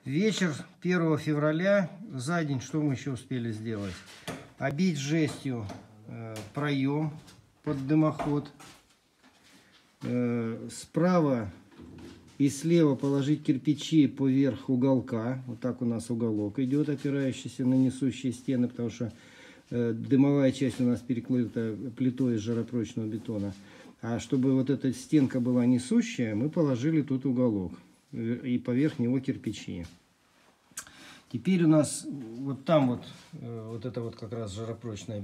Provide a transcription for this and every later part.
Вечер 1 февраля, за день что мы еще успели сделать? Обить жестью проем под дымоход. Справа и слева положить кирпичи поверх уголка. Вот так у нас уголок идет, опирающийся на несущие стены, потому что дымовая часть у нас перекрыта плитой из жаропрочного бетона. А чтобы вот эта стенка была несущая, мы положили тут уголок. И поверх него кирпичи. Теперь у нас вот там вот это вот как раз жаропрочная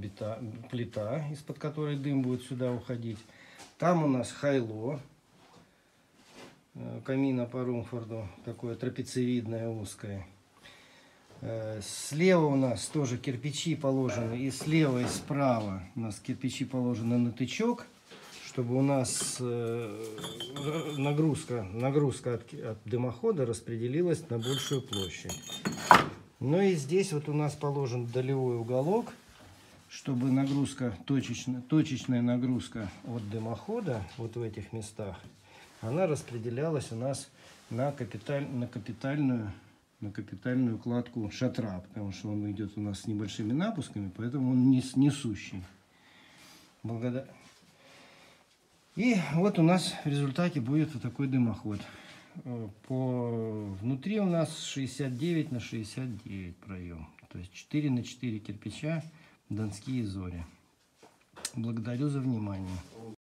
плита, из-под которой дым будет сюда уходить. Там у нас хайло камина по Румфорду, такое трапециевидное, узкое. Слева у нас тоже кирпичи положены, и слева, и справа у нас кирпичи положены на тычок, чтобы у нас нагрузка от дымохода распределилась на большую площадь. Ну и здесь вот у нас положен долевой уголок, чтобы нагрузка, точечная нагрузка от дымохода вот в этих местах, она распределялась у нас на капитальную кладку шатра, потому что он идет у нас с небольшими напусками, поэтому он несущий. И вот у нас в результате будет вот такой дымоход. Внутри у нас 69 на 69 проем. То есть 4 на 4 кирпича, донские зори. Благодарю за внимание.